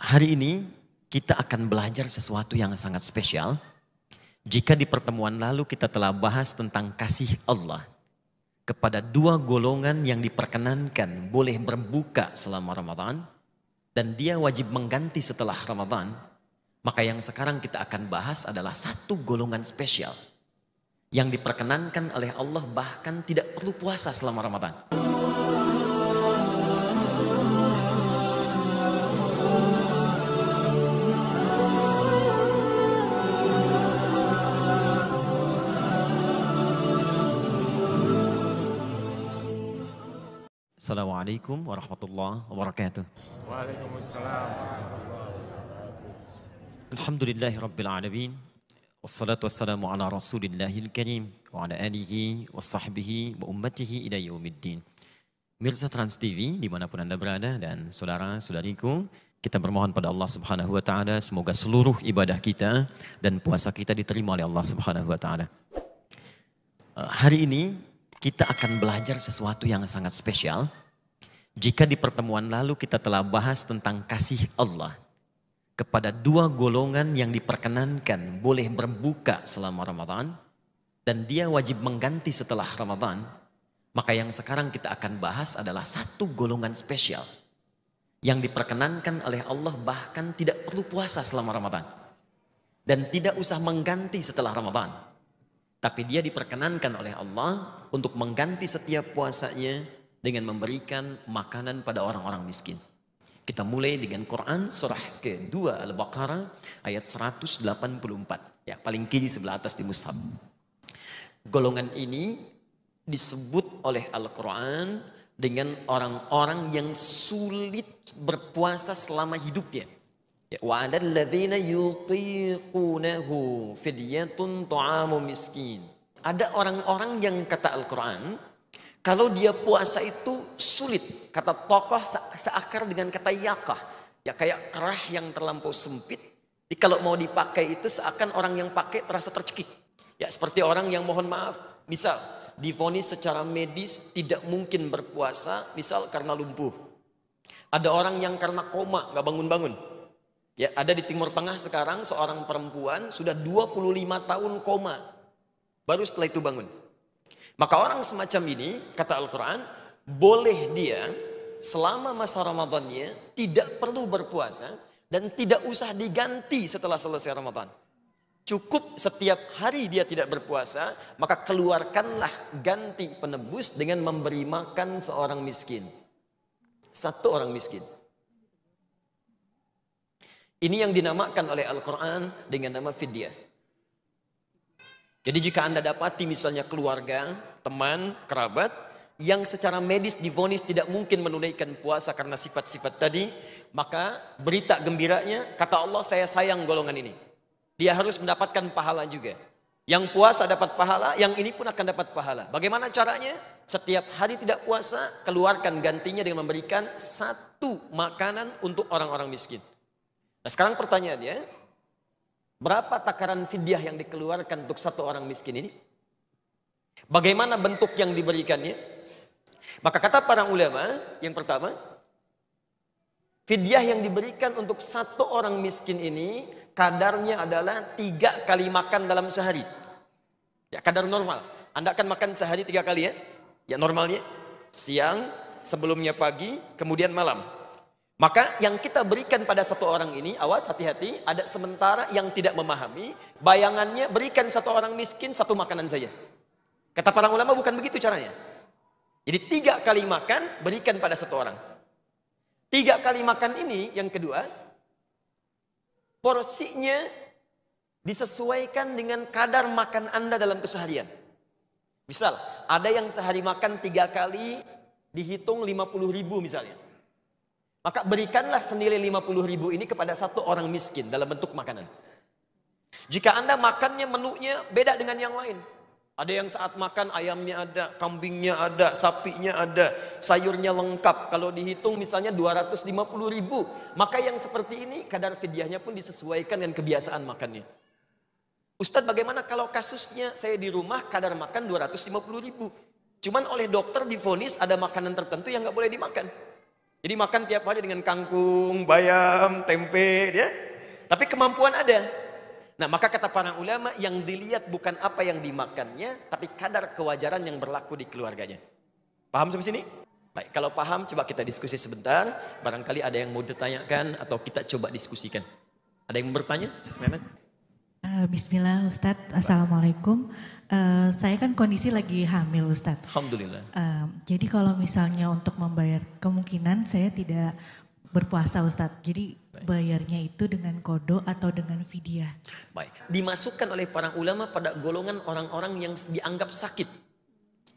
Hari ini kita akan belajar sesuatu yang sangat spesial. Jika di pertemuan lalu kita telah bahas tentang kasih Allah kepada dua golongan yang diperkenankan boleh berbuka selama Ramadan dan dia wajib mengganti setelah Ramadan, maka yang sekarang kita akan bahas adalah satu golongan spesial yang diperkenankan oleh Allah bahkan tidak perlu puasa selama Ramadan. Assalamualaikum warahmatullahi wabarakatuh. Waalaikumsalam. Alhamdulillahi rabbil alamin. Wassalatu wassalamu ala rasulillahil karim wa ala alihi wa sahbihi wa ummatihi ila yaumiddin. Mirsa Trans TV dimanapun Anda berada dan saudara-saudariku, kita bermohon pada Allah Subhanahu wa taala semoga seluruh ibadah kita dan puasa kita diterima oleh Allah Subhanahu wa taala. Hari ini kita akan belajar sesuatu yang sangat spesial. Jika di pertemuan lalu kita telah bahas tentang kasih Allah kepada dua golongan yang diperkenankan boleh berbuka selama Ramadan dan dia wajib mengganti setelah Ramadan, maka yang sekarang kita akan bahas adalah satu golongan spesial yang diperkenankan oleh Allah bahkan tidak perlu puasa selama Ramadan dan tidak usah mengganti setelah Ramadan. Tapi dia diperkenankan oleh Allah untuk mengganti setiap puasanya dengan memberikan makanan pada orang-orang miskin. Kita mulai dengan Quran surah ke-2 Al-Baqarah ayat 184. Ya, paling kiri sebelah atas di mushaf. Golongan ini disebut oleh Al-Quran dengan orang-orang yang sulit berpuasa selama hidupnya. Wa 'alal ladzina yutiqunahu fidyatun ta'amu miskin. Ada orang-orang yang kata Al-Quran, kalau dia puasa itu sulit. Kata tokoh seakar dengan kata yakah. Ya kayak kerah yang terlampau sempit. Jadi kalau mau dipakai itu seakan orang yang pakai terasa tercekik. Ya seperti orang yang mohon maaf, misal divonis secara medis tidak mungkin berpuasa, misal karena lumpuh. Ada orang yang karena koma, gak bangun-bangun. Ya, ada di Timur Tengah sekarang seorang perempuan sudah 25 tahun koma. Baru setelah itu bangun. Maka orang semacam ini, kata Al-Quran, boleh dia selama masa Ramadannya tidak perlu berpuasa dan tidak usah diganti setelah selesai Ramadan. Cukup setiap hari dia tidak berpuasa, maka keluarkanlah ganti penebus dengan memberi makan seorang miskin. Satu orang miskin. Ini yang dinamakan oleh Al-Quran dengan nama fidyah. Jadi jika Anda dapati misalnya keluarga, teman, kerabat yang secara medis divonis tidak mungkin menunaikan puasa karena sifat-sifat tadi, maka berita gembiranya, kata Allah, saya sayang golongan ini. Dia harus mendapatkan pahala juga. Yang puasa dapat pahala, yang ini pun akan dapat pahala. Bagaimana caranya? Setiap hari tidak puasa, keluarkan gantinya dengan memberikan satu makanan untuk orang-orang miskin. Nah sekarang pertanyaannya, berapa takaran fidyah yang dikeluarkan untuk satu orang miskin ini? Bagaimana bentuk yang diberikannya? Maka kata para ulama, yang pertama, fidyah yang diberikan untuk satu orang miskin ini, kadarnya adalah 3 kali makan dalam sehari. Ya kadar normal. Anda akan makan sehari 3 kali ya? Ya normalnya, siang, sebelumnya pagi, kemudian malam. Maka yang kita berikan pada satu orang ini, awas hati-hati, ada sementara yang tidak memahami, bayangannya berikan satu orang miskin satu makanan saja. Kata para ulama bukan begitu caranya. Jadi 3 kali makan berikan pada satu orang. 3 kali makan ini yang kedua, porsinya disesuaikan dengan kadar makan Anda dalam keseharian. Misal, ada yang sehari makan 3 kali dihitung 50.000 misalnya. Maka berikanlah senilai 50.000 ini kepada satu orang miskin dalam bentuk makanan. Jika Anda makannya menunya beda dengan yang lain. Ada yang saat makan ayamnya ada, kambingnya ada, sapinya ada, sayurnya lengkap. Kalau dihitung misalnya 250.000. Maka yang seperti ini kadar fidyahnya pun disesuaikan dengan kebiasaan makannya. Ustadz bagaimana kalau kasusnya saya di rumah kadar makan 250.000. Cuman oleh dokter divonis ada makanan tertentu yang gak boleh dimakan. Jadi makan tiap hari dengan kangkung, bayam, tempe, ya. Tapi kemampuan ada. Nah, maka kata para ulama, yang dilihat bukan apa yang dimakannya, tapi kadar kewajaran yang berlaku di keluarganya. Paham sampai sini? Baik, kalau paham coba kita diskusi sebentar. Barangkali ada yang mau ditanyakan atau kita coba diskusikan. Ada yang mau bertanya? Bismillah Ustadz, Assalamualaikum. Saya kan kondisi lagi hamil Ustadz. Alhamdulillah. Jadi kalau misalnya untuk membayar, kemungkinan saya tidak berpuasa Ustadz. Jadi bayarnya itu dengan qadha atau dengan fidyah. Baik, dimasukkan oleh para ulama pada golongan orang-orang yang dianggap sakit.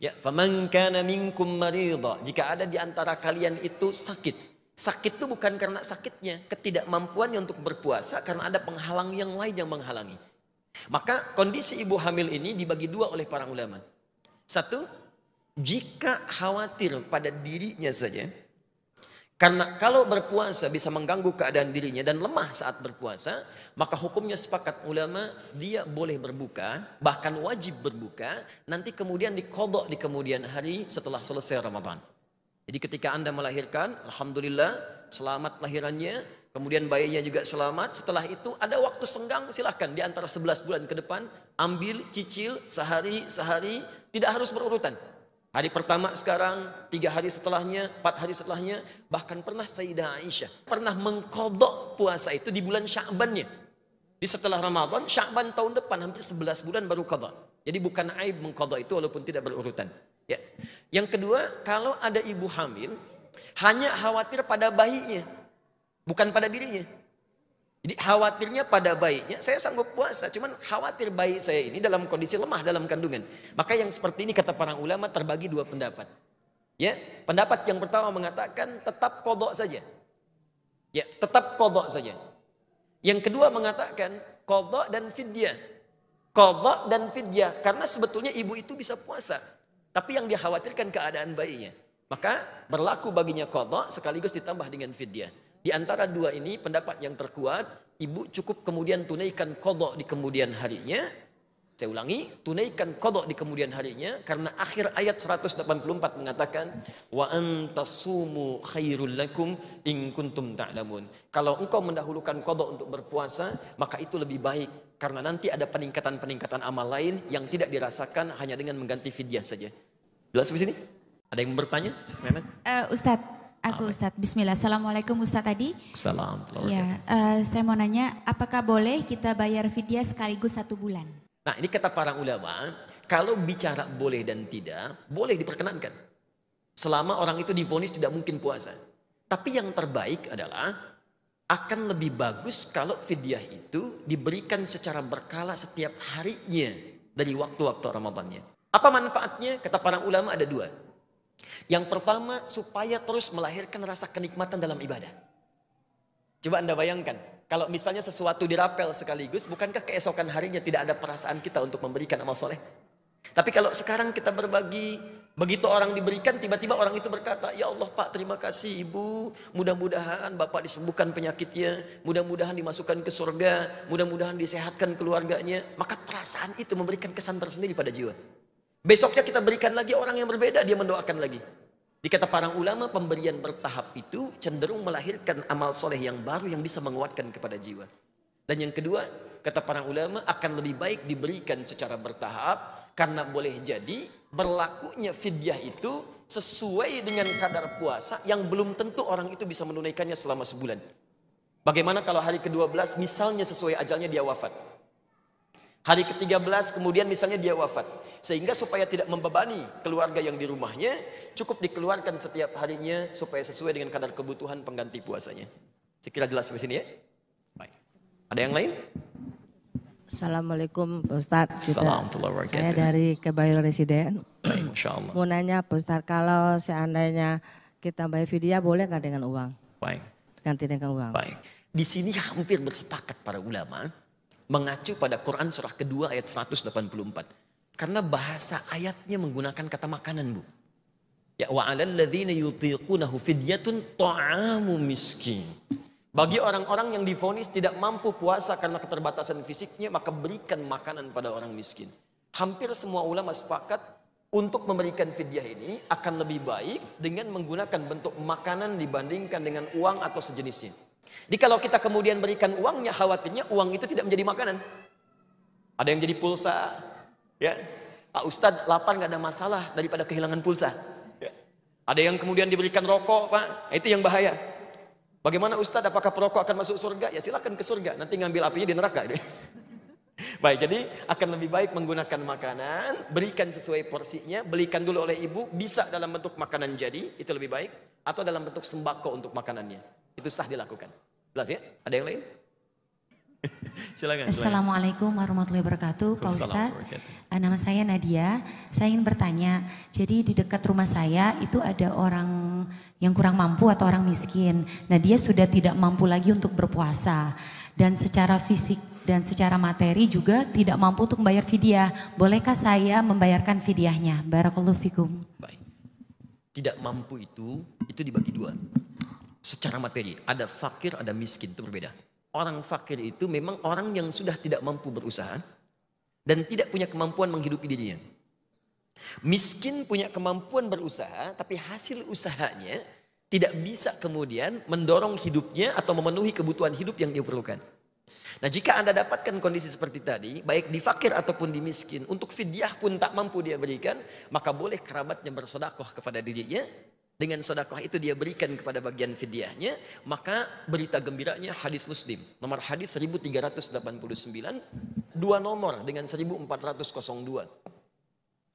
Ya, faman kana minkum maridha, jika ada di antara kalian itu sakit. Sakit itu bukan karena sakitnya, ketidakmampuannya untuk berpuasa karena ada penghalang yang lain yang menghalangi. Maka kondisi ibu hamil ini dibagi dua oleh para ulama. Satu, jika khawatir pada dirinya saja, karena kalau berpuasa bisa mengganggu keadaan dirinya dan lemah saat berpuasa, maka hukumnya sepakat ulama, dia boleh berbuka, bahkan wajib berbuka, nanti kemudian diqadha di kemudian hari setelah selesai Ramadan. Jadi ketika Anda melahirkan, alhamdulillah selamat lahirannya, kemudian bayinya juga selamat. Setelah itu ada waktu senggang, silahkan di antara 11 bulan ke depan, ambil, cicil, sehari, tidak harus berurutan. Hari pertama sekarang, 3 hari setelahnya, 4 hari setelahnya, bahkan pernah Sayyidah Aisyah pernah mengqadha puasa itu di bulan Sya'bannya. Di setelah Ramadan, Sya'ban tahun depan hampir 11 bulan baru qadha. Jadi bukan aib mengqadha itu walaupun tidak berurutan. Ya. Yang kedua, kalau ada ibu hamil, hanya khawatir pada bayinya, bukan pada dirinya. Jadi khawatirnya pada bayinya, saya sanggup puasa, cuman khawatir bayi saya ini dalam kondisi lemah dalam kandungan. Maka yang seperti ini kata para ulama terbagi dua pendapat. Ya, pendapat yang pertama mengatakan tetap qadha saja. Ya, tetap qadha saja. Yang kedua mengatakan qadha dan fidyah. Qadha dan fidyah, karena sebetulnya ibu itu bisa puasa, tapi yang dikhawatirkan keadaan bayinya. Maka berlaku baginya qadha sekaligus ditambah dengan fidyah. Di antara dua ini pendapat yang terkuat, ibu cukup kemudian tunaikan qadha di kemudian harinya. Saya ulangi, tunaikan qadha di kemudian harinya karena akhir ayat 184 mengatakan wa antasumu khairul lakum in kuntum ta'lamun. Kalau engkau mendahulukan qadha untuk berpuasa, maka itu lebih baik karena nanti ada peningkatan-peningkatan amal lain yang tidak dirasakan hanya dengan mengganti fidyah saja. Jelas sampai sini? Ada yang bertanya? Ustadz, aku Ustadz. Bismillah. Assalamualaikum Ustadz tadi. Assalamualaikum. Ya, saya mau nanya, apakah boleh kita bayar fidyah sekaligus 1 bulan? Nah, ini kata para ulama, kalau bicara boleh dan tidak, boleh diperkenankan. Selama orang itu divonis tidak mungkin puasa. Tapi yang terbaik adalah akan lebih bagus kalau fidyah itu diberikan secara berkala setiap harinya dari waktu-waktu Ramadannya. Apa manfaatnya? Kata para ulama ada dua. Yang pertama, supaya terus melahirkan rasa kenikmatan dalam ibadah. Coba Anda bayangkan, kalau misalnya sesuatu dirapel sekaligus, bukankah keesokan harinya tidak ada perasaan kita untuk memberikan amal soleh? Tapi kalau sekarang kita berbagi, begitu orang diberikan, tiba-tiba orang itu berkata, ya Allah Pak, terima kasih Ibu, mudah-mudahan Bapak disembuhkan penyakitnya, mudah-mudahan dimasukkan ke surga, mudah-mudahan disehatkan keluarganya. Maka perasaan itu memberikan kesan tersendiri pada jiwa. Besoknya kita berikan lagi orang yang berbeda, dia mendoakan lagi. Dikata para ulama, pemberian bertahap itu cenderung melahirkan amal soleh yang baru yang bisa menguatkan kepada jiwa. Dan yang kedua, kata para ulama, akan lebih baik diberikan secara bertahap, karena boleh jadi berlakunya fidyah itu sesuai dengan kadar puasa yang belum tentu orang itu bisa menunaikannya selama sebulan. Bagaimana kalau hari ke-12 misalnya sesuai ajalnya dia wafat? Hari ke-13 kemudian misalnya dia wafat. Sehingga supaya tidak membebani keluarga yang di rumahnya, cukup dikeluarkan setiap harinya supaya sesuai dengan kadar kebutuhan pengganti puasanya. Saya kira jelas sampai sini ya? Baik. Ada yang lain? Assalamualaikum Pak Ustadz. Assalamualaikum. Saya dari Kebayoran Residen. Baik, Masya Allah. Mau nanya Pak Ustadz, kalau seandainya kita bayar fidyah boleh nggak dengan uang? Baik. Ganti dengan uang. Baik. Di sini hampir bersepakat para ulama mengacu pada Quran surah kedua ayat 184. Karena bahasa ayatnya menggunakan kata makanan, Bu. Ya, wa 'alal ladzina yutiqunahu fidyatun ta'amu miskin. Bagi orang-orang yang divonis tidak mampu puasa karena keterbatasan fisiknya, maka berikan makanan pada orang miskin. Hampir semua ulama sepakat untuk memberikan fidyah ini akan lebih baik dengan menggunakan bentuk makanan dibandingkan dengan uang atau sejenisnya. Jadi kalau kita kemudian berikan uangnya, khawatirnya uang itu tidak menjadi makanan. Ada yang jadi pulsa, ya. Pak Ustadz lapar nggak ada masalah daripada kehilangan pulsa. Ya. Ada yang kemudian diberikan rokok, Pak, itu yang bahaya. Bagaimana Ustadz, apakah perokok akan masuk surga? Ya silakan ke surga, nanti ngambil apinya di neraka. Baik, jadi akan lebih baik menggunakan makanan, berikan sesuai porsinya, belikan dulu oleh ibu, bisa dalam bentuk makanan jadi, itu lebih baik, atau dalam bentuk sembako untuk makanannya. Itu sah dilakukan. Jelas ya? Ada yang lain? Silakan. Assalamualaikum warahmatullahi wabarakatuh, Pak Ustadz. Nama saya Nadia. Saya ingin bertanya, jadi di dekat rumah saya itu ada orang yang kurang mampu atau orang miskin. Nah, dia sudah tidak mampu lagi untuk berpuasa dan secara fisik dan secara materi juga tidak mampu untuk membayar fidyah. Bolehkah saya membayarkan fidyahnya? Barakallahu fikum. Baik. Tidak mampu itu dibagi dua. Secara materi, ada fakir, ada miskin, itu berbeda. Orang fakir itu memang orang yang sudah tidak mampu berusaha dan tidak punya kemampuan menghidupi dirinya. Miskin punya kemampuan berusaha, tapi hasil usahanya tidak bisa kemudian mendorong hidupnya atau memenuhi kebutuhan hidup yang dia perlukan. Nah, jika Anda dapatkan kondisi seperti tadi, baik di fakir ataupun di miskin, untuk fidyah pun tak mampu dia berikan, maka boleh kerabatnya bersedekah kepada dirinya. Dengan sedekah itu dia berikan kepada bagian fidyahnya, maka berita gembiranya hadis Muslim. Nomor hadis 1389, dua nomor dengan 1402.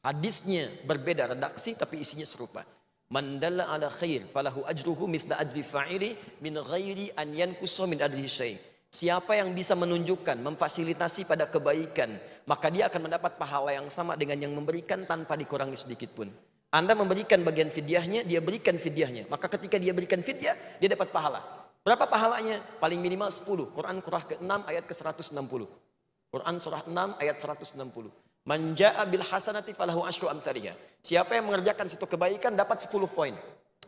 Hadisnya berbeda redaksi tapi isinya serupa. Man dalla ala khair falahu ajruhu mithla ajri fa'ili min ghairi an yanqusa min ajrihi syai'. Siapa yang bisa menunjukkan, memfasilitasi pada kebaikan, maka dia akan mendapat pahala yang sama dengan yang memberikan tanpa dikurangi sedikit pun. Anda memberikan bagian fidyahnya, dia berikan fidyahnya. Maka ketika dia berikan fidyah, dia dapat pahala. Berapa pahalanya? Paling minimal 10. Quran surah ke-6 ayat ke-160. Quran surah 6 ayat 160. Man jaa bil hasanati falahu asyru amthaliha. Siapa yang mengerjakan satu kebaikan dapat 10 poin.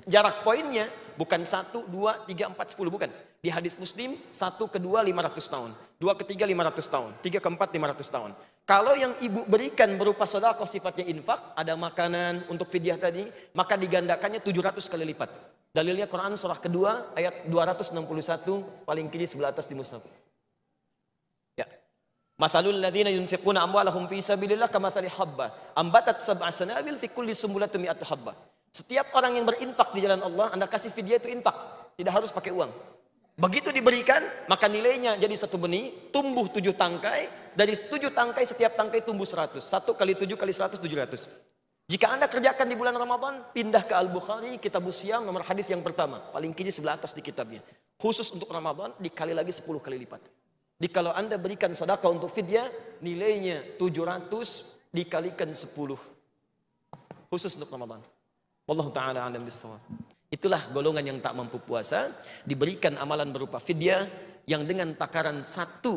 Jarak poinnya bukan 1, 2, 3, 4, 10. Bukan. Di hadis Muslim, 1 ke 2, 500 tahun. 2 ke 3, 500 tahun. 3 ke 4, 500 tahun. Kalau yang ibu berikan berupa sedekah sifatnya infak, ada makanan untuk fidyah tadi, maka digandakannya 700 kali lipat. Dalilnya Quran surah kedua ayat 261 paling kiri sebelah atas di mushaf. Ya. Mathalul ladzina yunfiquna amwalahum fi sabilillah kamathali habba ambatat sab'a sanabil fi kulli sumbulatin mi'atu habba. Setiap orang yang berinfak di jalan Allah, Anda kasih fidyah itu infak, tidak harus pakai uang. Begitu diberikan, maka nilainya jadi satu benih, tumbuh 7 tangkai, dari 7 tangkai setiap tangkai tumbuh 100. 1 kali 7 kali 100, 700. Jika Anda kerjakan di bulan Ramadan, pindah ke Al-Bukhari, Kitabus Siyam, nomor hadis yang pertama, paling kiri sebelah atas di kitabnya. Khusus untuk Ramadan, dikali lagi 10 kali lipat. Jadi kalau Anda berikan sedekah untuk fidyah, nilainya 700 dikalikan 10. Khusus untuk Ramadan. Wallahu ta'ala a'lam bissawab. Itulah golongan yang tak mampu puasa, diberikan amalan berupa fidyah yang dengan takaran 1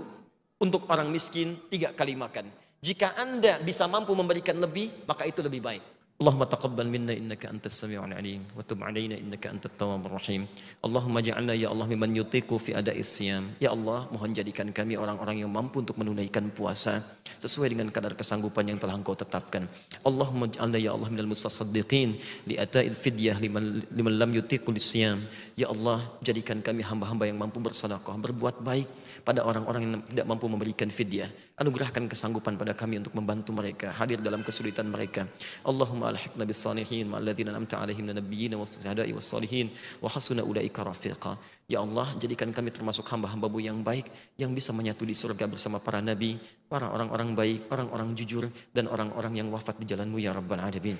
untuk orang miskin 3 kali makan. Jika Anda bisa mampu memberikan lebih, maka itu lebih baik. Allahumma taqabbal minna innaka antas sami'ul alim wa tub 'alaina innaka antat tawwabur rahim. Allahumma ja'alna ya Allah mimman yutiqu fi ada'is siyam. Ya Allah, mohon jadikan kami orang-orang yang mampu untuk menunaikan puasa sesuai dengan kadar kesanggupan yang telah Engkau tetapkan. Allahumma ja'alna ya Allah minal mutasaddiqin li ata'il fidyah liman lam yutiqu lisiyam. Ya Allah, jadikan kami hamba-hamba yang mampu bersedekah, berbuat baik pada orang-orang yang tidak mampu memberikan fidyah. Anugerahkan kesanggupan pada kami untuk membantu mereka hadir dalam kesulitan mereka. Allahumma alhiqna bis salihin ma'al ladzina an'amta 'alaihim minal nabiyyin was-syuhada'i was-shalihin wa hasuna ulaika rafiqa. Ya Allah, jadikan kami termasuk hamba-hamba-Mu yang baik yang bisa menyatu di surga bersama para nabi, para orang-orang baik, orang-orang jujur dan orang-orang yang wafat di jalan-Mu ya rabbal alamin.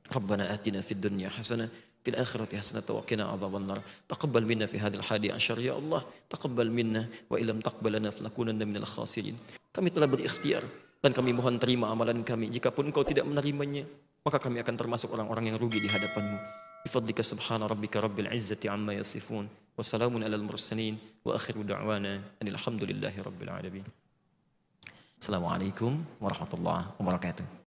Rabbana atina fid dunya hasanah fil akhirati hasanah wa qina adzabannar. Taqabbal minna fi hadzal hadi asyar ya Allah. Taqabbal minna wa illam taqbal lana falakunanna minal khasirin. Kami telah berikhtiar dan kami mohon terima amalan kami. Jikapun Engkau tidak menerimanya, maka kami akan termasuk orang-orang yang rugi di hadapan-Mu. Bifadlika subhana rabbika rabbil izzati amma yasifun wa salamun alal mursalin wa akhiru da'wana alhamdulillahi rabbil alamin. Assalamualaikum warahmatullahi wabarakatuh.